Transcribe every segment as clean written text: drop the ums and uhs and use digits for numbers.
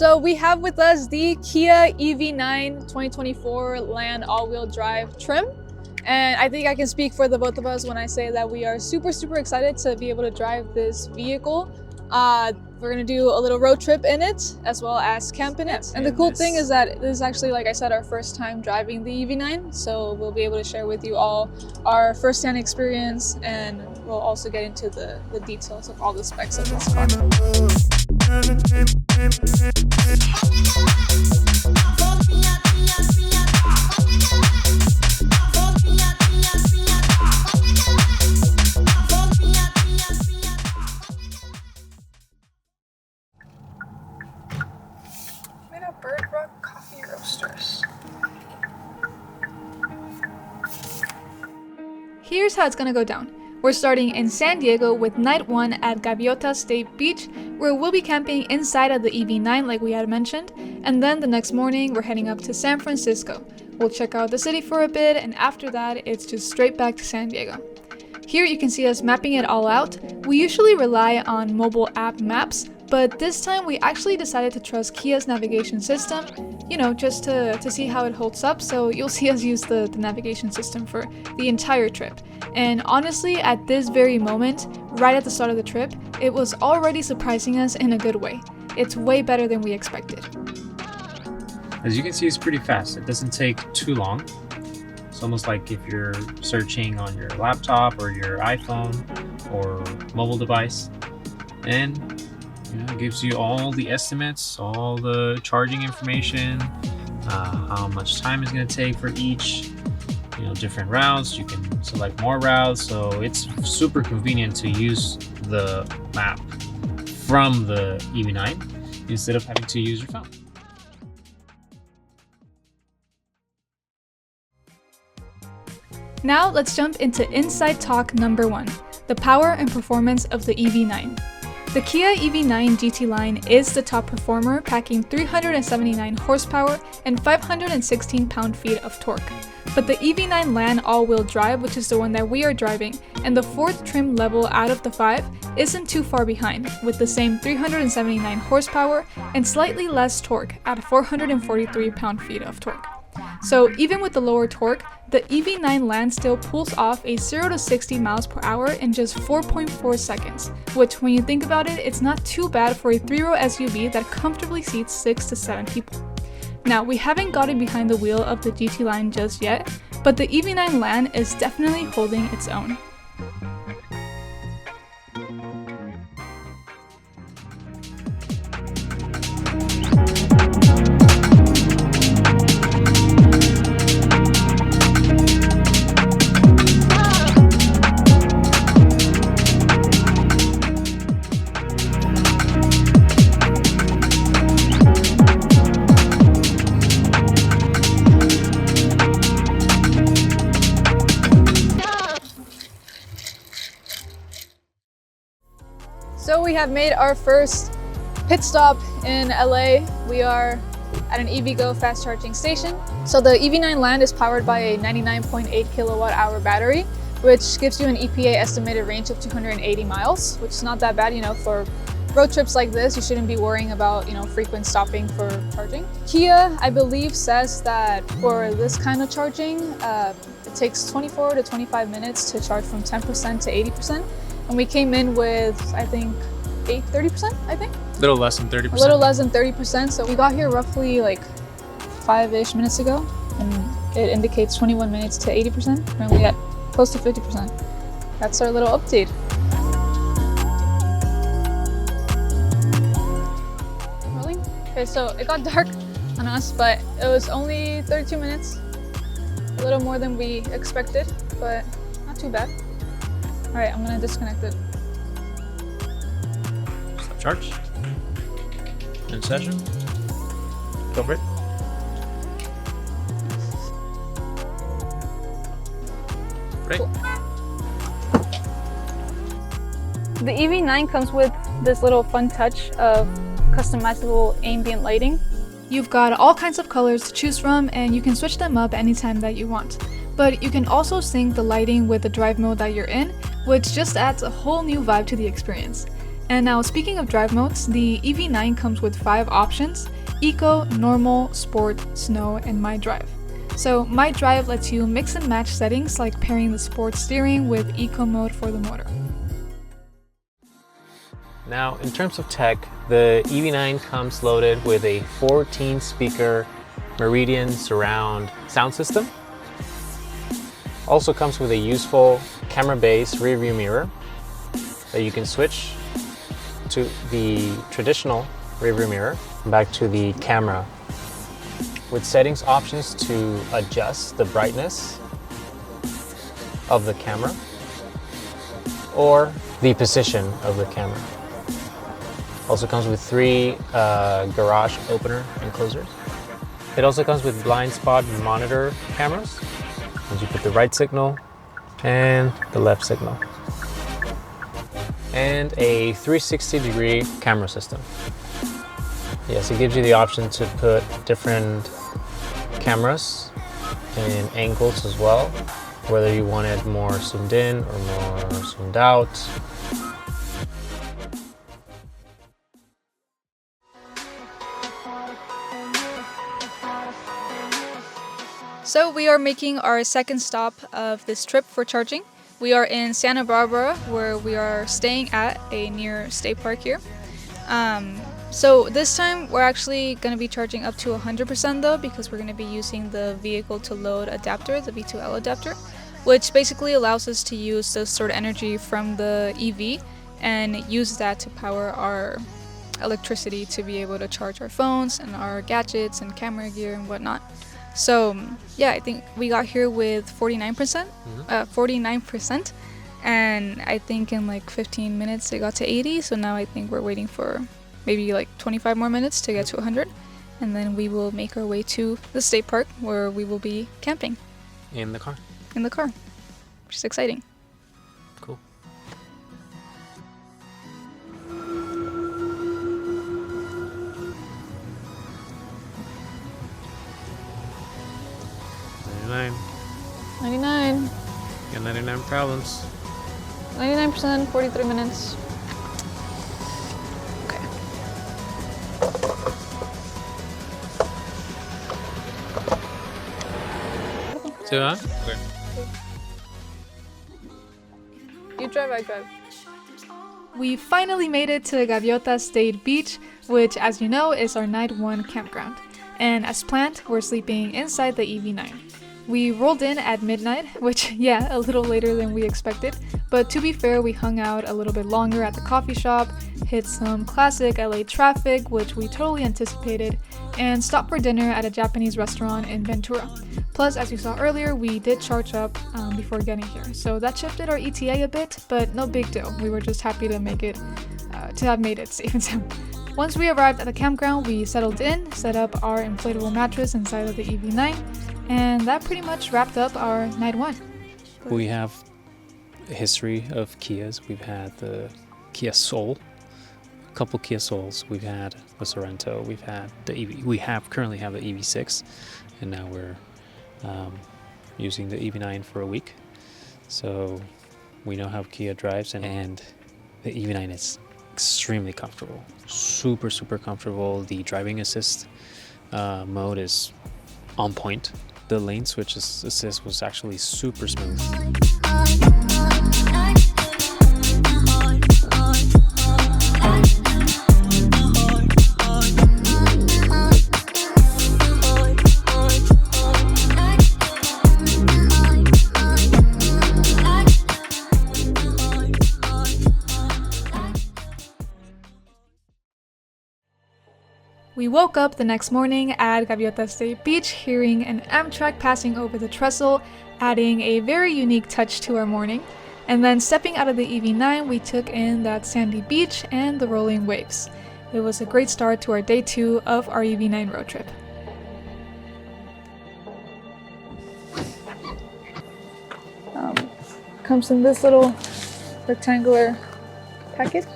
So we have with us the Kia EV9 2024 Land all-wheel drive trim. And I think I can speak for the both of us when I say that we are super excited to be able to drive this vehicle. We're gonna do a little road trip in it, as well as camp in it. And the cool thing is that this is actually, like I said, our first time driving the EV9. So we'll be able to share with you all our first-hand experience, and we'll also get into the details of all the specs of this car. Bird Rock Coffee Roasters. Here's how it's gonna go down. We're starting in San Diego with night 1 at Gaviota State Beach, where we'll be camping inside of the EV9 like we had mentioned, and then the next morning we're heading up to San Francisco. We'll check out the city for a bit, and after that it's just straight back to San Diego. Here you can see us mapping it all out. We usually rely on mobile app maps, but this time we actually decided to trust Kia's navigation system, you know, just to see how it holds up. So you'll see us use the navigation system for the entire trip. And honestly, at this very moment, right at the start of the trip, it was already surprising us in a good way. It's way better than we expected. As you can see, it's pretty fast. It doesn't take too long. It's almost like if you're searching on your laptop or your iPhone or mobile device. And it gives you all the estimates, all the charging information, how much time it's going to take for each, different routes. You can select more routes, so it's super convenient to use the map from the EV9 instead of having to use your phone. Now let's jump into Inside Talk number 1, the power and performance of the EV9. The Kia EV9 GT line is the top performer, packing 379 horsepower and 516 pound-feet of torque. But the EV9 Land all-wheel drive, which is the one that we are driving, and the 4th trim level out of the 5, isn't too far behind, with the same 379 horsepower and slightly less torque at 443 pound-feet of torque. So even with the lower torque, the EV9 Land still pulls off a 0 to 60 miles per hour in just 4.4 seconds, which when you think about it, it's not too bad for a 3-row SUV that comfortably seats 6 to 7 people. Now, we haven't gotten behind the wheel of the GT line just yet, but the EV9 Land is definitely holding its own. So we have made our first pit stop in LA. We are at an EVgo fast charging station. So the EV9 Land is powered by a 99.8 kilowatt hour battery, which gives you an EPA estimated range of 280 miles, which is not that bad, for road trips like this. You shouldn't be worrying about, frequent stopping for charging. Kia, I believe, says that for this kind of charging, it takes 24 to 25 minutes to charge from 10% to 80%. And we came in with, I think, 30%, I think? A little less than 30%. A little less than 30%. So we got here roughly like 5-ish minutes ago, and it indicates 21 minutes to 80%. Currently at close to 50%. That's our little update. Rolling? Okay, so it got dark on us, but it was only 32 minutes. A little more than we expected, but not too bad. All right, I'm gonna disconnect it. Stop charge. In session. Go for it. Great. Cool. The EV9 comes with this little fun touch of customizable ambient lighting. You've got all kinds of colors to choose from, and you can switch them up anytime that you want. But you can also sync the lighting with the drive mode that you're in, which just adds a whole new vibe to the experience. And now speaking of drive modes, the EV9 comes with 5 options: Eco, Normal, Sport, Snow, and My Drive. So My Drive lets you mix and match settings like pairing the sport steering with Eco mode for the motor. Now, in terms of tech, the EV9 comes loaded with a 14-speaker Meridian surround sound system. Also comes with a useful camera-based rear-view mirror that you can switch to the traditional rear-view mirror back to the camera, with settings options to adjust the brightness of the camera or the position of the camera. Also comes with 3 garage opener and closers. It also comes with blind spot monitor cameras, as you put the right signal and the left signal, and a 360-degree camera system. Yes, it gives you the option to put different cameras and angles as well, whether you want it more zoomed in or more zoomed out. So we are making our second stop of this trip for charging. We are in Santa Barbara, where we are staying at a near state park here. So this time we're actually going to be charging up to 100% though, because we're going to be using the vehicle to load adapter, the V2L adapter, which basically allows us to use the stored energy from the EV and use that to power our electricity to be able to charge our phones and our gadgets and camera gear and whatnot. So yeah, I think we got here with 49%, and I think in like 15 minutes it got to 80. So now I think we're waiting for maybe like 25 more minutes to get to 100, and then we will make our way to the state park where we will be camping. In the car. In the car, which is exciting. Cool. $99. 99. Got 99 problems. 99%, 43 minutes. Okay. Two, huh? Okay. You drive, I drive. We finally made it to Gaviota State Beach, which, as you know, is our night 1 campground. And as planned, we're sleeping inside the EV9. We rolled in at midnight, which, yeah, a little later than we expected, but to be fair, we hung out a little bit longer at the coffee shop, hit some classic LA traffic, which we totally anticipated, and stopped for dinner at a Japanese restaurant in Ventura. Plus, as you saw earlier, we did charge up before getting here, so that shifted our ETA a bit, but no big deal. We were just happy to have made it safe and sound. Once we arrived at the campground, we settled in, set up our inflatable mattress inside of the EV9, and that pretty much wrapped up our night 1. We have a history of Kias. We've had the Kia Soul, a couple Kia Souls. We've had the Sorento. We've had the EV. We currently have the EV6, and now we're using the EV9 for a week. So we know how Kia drives, and the EV9 is extremely comfortable, super comfortable. The driving assist mode is on point. The lane switch assist was actually super smooth. We woke up the next morning at Gaviota State Beach, hearing an Amtrak passing over the trestle, adding a very unique touch to our morning. And then stepping out of the EV9, we took in that sandy beach and the rolling waves. It was a great start to our day 2 of our EV9 road trip. Comes in this little rectangular package.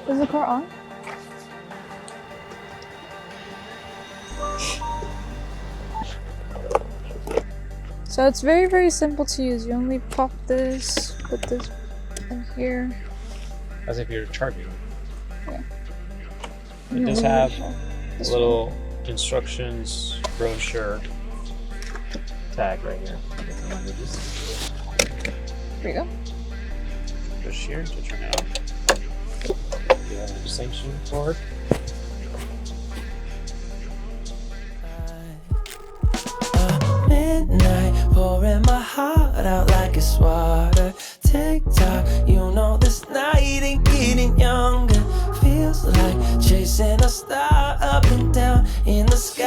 Is the car on? So it's very, very simple to use. You only pop this, put this in here. As if you're charging. Yeah. It does have a little instructions brochure tag right here. There you go. Push here to turn it on. You have an extension cord. Midnight, pouring my heart out like it's water. Tick tock, you know this night ain't getting younger. Feels like chasing a star up and down in the sky.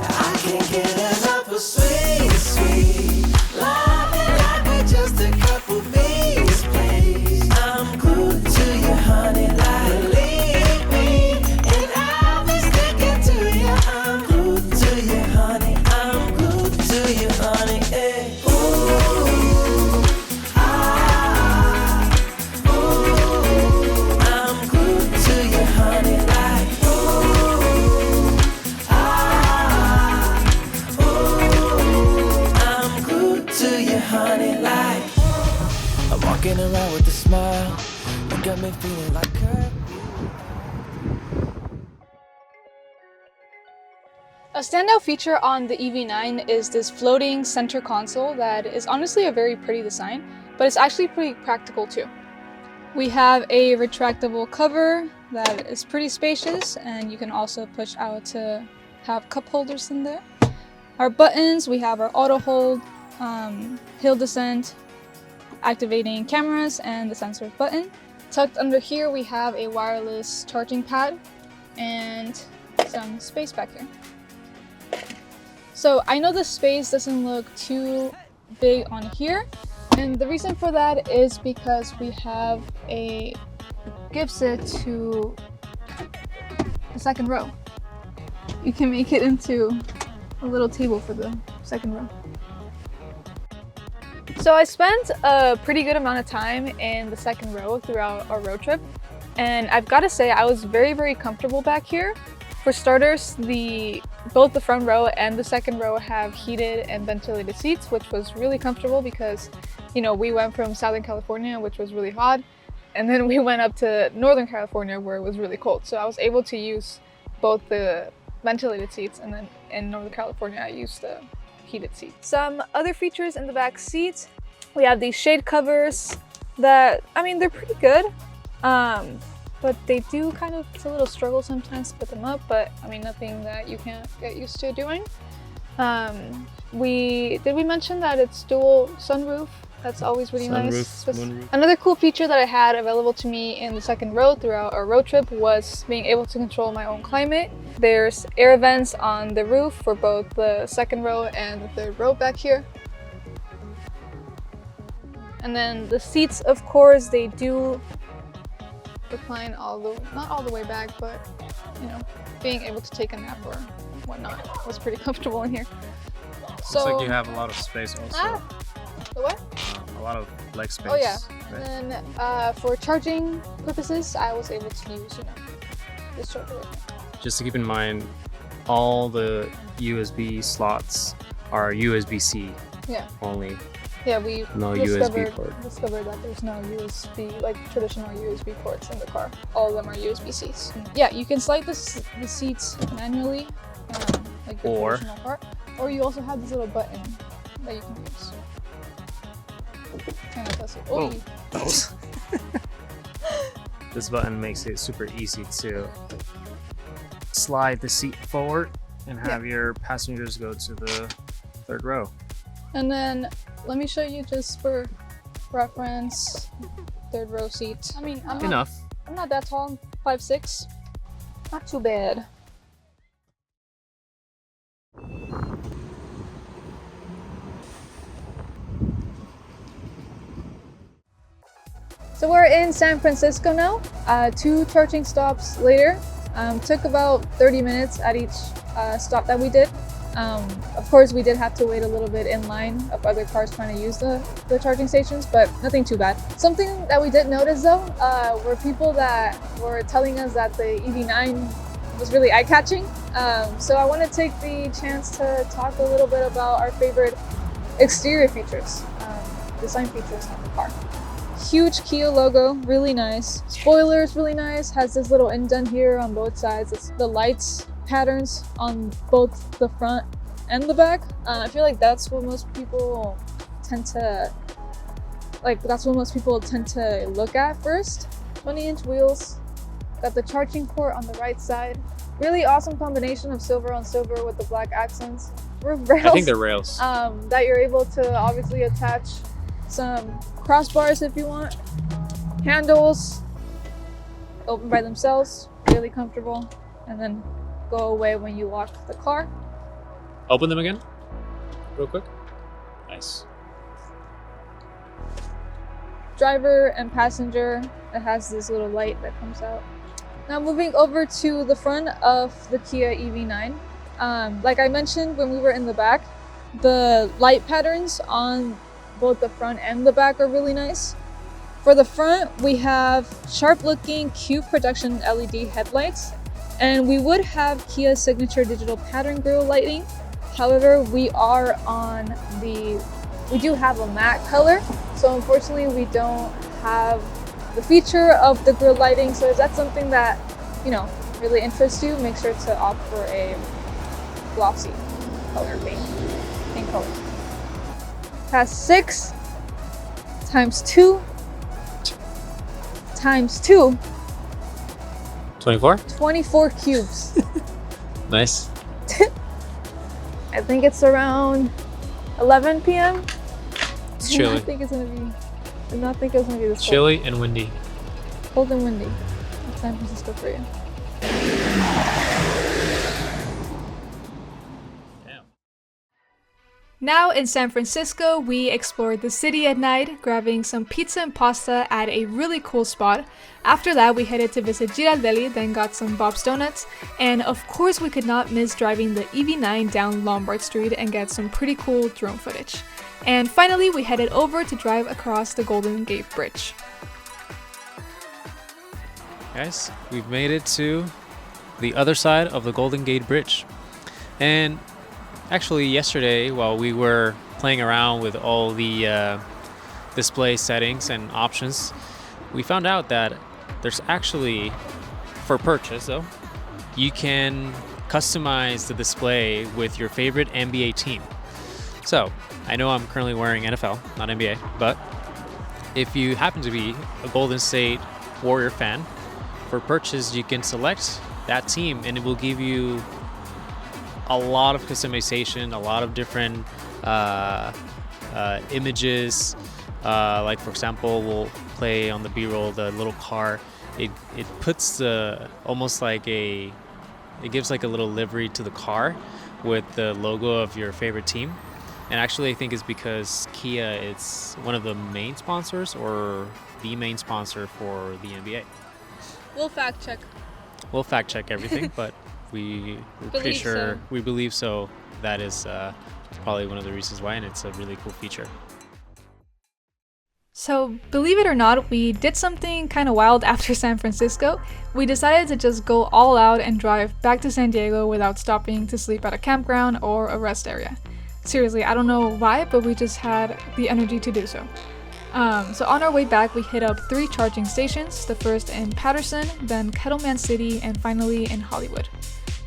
I can't get enough of sweet, sweet loving like we're just a couple bees, please. I'm glued to you, honey, like believe me, and I'll be sticking to you. I'm glued to you, honey. I'm glued to you, honey. Hey. Ooh, ah, ooh. I'm glued to you, honey, like ooh, ah, ooh. I'm glued to you, honey, like. I'm walking around with a smile. You got me feeling like her. A standout feature on the EV9 is this floating center console that is honestly a very pretty design, but it's actually pretty practical too. We have a retractable cover that is pretty spacious, and you can also push out to have cup holders in there. Our buttons, we have our auto hold, hill descent, activating cameras, and the sensors button. Tucked under here we have a wireless charging pad and some space back here. So I know the space doesn't look too big on here, and the reason for that is because we have a gives it to the second row. You can make it into a little table for the second row. So I spent a pretty good amount of time in the second row throughout our road trip, and I've got to say I was very, very comfortable back here. For starters, both the front row and the second row have heated and ventilated seats, which was really comfortable because, you know, we went from Southern California, which was really hot, and then we went up to Northern California where it was really cold. So I was able to use both the ventilated seats, and then in Northern California I used the heated seats. Some other features in the back seat, we have these shade covers that, I mean, they're pretty good. But they do kind of, it's a little struggle sometimes to put them up, but I mean, nothing that you can't get used to doing. Did we mention that it's dual sunroof? That's always really nice. Moonroof. Another cool feature that I had available to me in the second row throughout our road trip was being able to control my own climate. There's air vents on the roof for both the second row and the third row back here. And then the seats, of course, they do recline not all the way back, but you know, being able to take a nap or whatnot was pretty comfortable in here. So, looks like you have a lot of space also. The what? A lot of leg space. Oh yeah. Right. And then for charging purposes, I was able to use, you know, this charger. Just to keep in mind, all the USB slots are USB-C Yeah. only. Yeah, we No discovered USB port. that there's no USB, like traditional USB ports in the car. All of them are USB-Cs. Yeah, you can slide the seats manually, like the Or- traditional part, or you also have this little button that you can use. Kind of does it. Oh. Oh, This button makes it super easy to slide the seat forward and have your passengers go to the third row. and then let me show you just for reference, third row seat. I mean, I'm not that tall, I'm 5'6". Not too bad. So we're in San Francisco now. 2 charging stops later. Took about 30 minutes at each stop that we did. Of course, we did have to wait a little bit in line of other cars trying to use the charging stations, but nothing too bad. Something that we did notice though, were people that were telling us that the EV9 was really eye-catching. So I want to take the chance to talk a little bit about our favorite exterior features, design features on the car. Huge Kia logo, really nice. Spoilers, really nice. Has this little indent here on both sides. It's the lights patterns on both the front and the back. I feel like that's what most people tend to look at first. 20-inch wheels. Got the charging port on the right side. Really awesome combination of silver on silver with the black accents. Roof rails. I think they're rails. That you're able to obviously attach some crossbars if you want. Handles open by themselves, really comfortable, and then go away when you lock the car. Open them again, real quick. Nice. Driver and passenger, it has this little light that comes out. Now moving over to the front of the Kia EV9. Like I mentioned when we were in the back, the light patterns on both the front and the back are really nice. For the front, we have sharp-looking Cube production LED headlights, and we would have Kia's signature digital pattern grille lighting. However, we do have a matte color, so unfortunately we don't have the feature of the grille lighting. So if that's something that, really interests you, make sure to opt for a glossy color, paint color. Has 6 times 2 times 2 24? 24 cubes. Nice. I think it's around 11 p.m. It's chilly. I did not think it was gonna be this Chilly and windy. cold and windy. That's San Francisco for you. Now in San Francisco, we explored the city at night, grabbing some pizza and pasta at a really cool spot. After that, we headed to visit Girardelli, then got some Bob's Donuts, and of course we could not miss driving the EV9 down Lombard Street and get some pretty cool drone footage. And finally, we headed over to drive across the Golden Gate Bridge. Guys, we've made it to the other side of the Golden Gate Bridge. And actually yesterday, while we were playing around with all the display settings and options, we found out that there's actually, for purchase though, you can customize the display with your favorite NBA team. So, I know I'm currently wearing NFL, not NBA, but if you happen to be a Golden State Warrior fan, for purchase you can select that team and it will give you a lot of customization, a lot of different images. Like for example, we'll play on the B-roll the little car. It puts almost like it gives like a little livery to the car with the logo of your favorite team. And actually I think it's because Kia is one of the main sponsors or the main sponsor for the NBA. We'll fact check. We'll fact check everything, but we're pretty sure we believe so. That is probably one of the reasons why, and it's a really cool feature. So, believe it or not, we did something kind of wild after San Francisco. We decided to just go all out and drive back to San Diego without stopping to sleep at a campground or a rest area. Seriously, I don't know why, but we just had the energy to do so. So on our way back, we hit up 3 charging stations, the first in Patterson, then Kettleman City, and finally in Hollywood.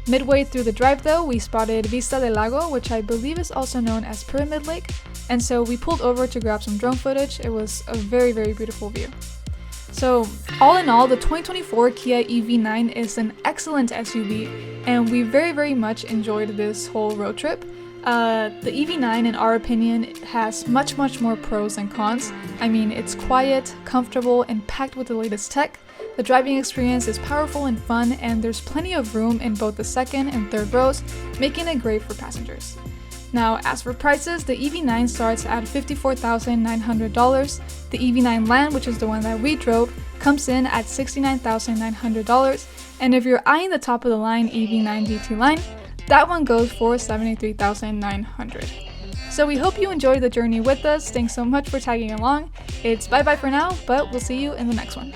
Midway through the drive though, we spotted Vista del Lago, which I believe is also known as Pyramid Lake, and so we pulled over to grab some drone footage. It was a very, very beautiful view. So all in all, the 2024 Kia EV9 is an excellent SUV, and we very, very much enjoyed this whole road trip. The EV9, in our opinion, has much more pros than cons. I mean, it's quiet, comfortable, and packed with the latest tech. The driving experience is powerful and fun, and there's plenty of room in both the second and third rows, making it great for passengers. Now, as for prices, the EV9 starts at $54,900. The EV9 Land, which is the one that we drove, comes in at $69,900, and if you're eyeing the top of the line EV9 GT line, that one goes for $73,900. So we hope you enjoyed the journey with us. Thanks so much for tagging along. It's bye-bye for now, but we'll see you in the next one.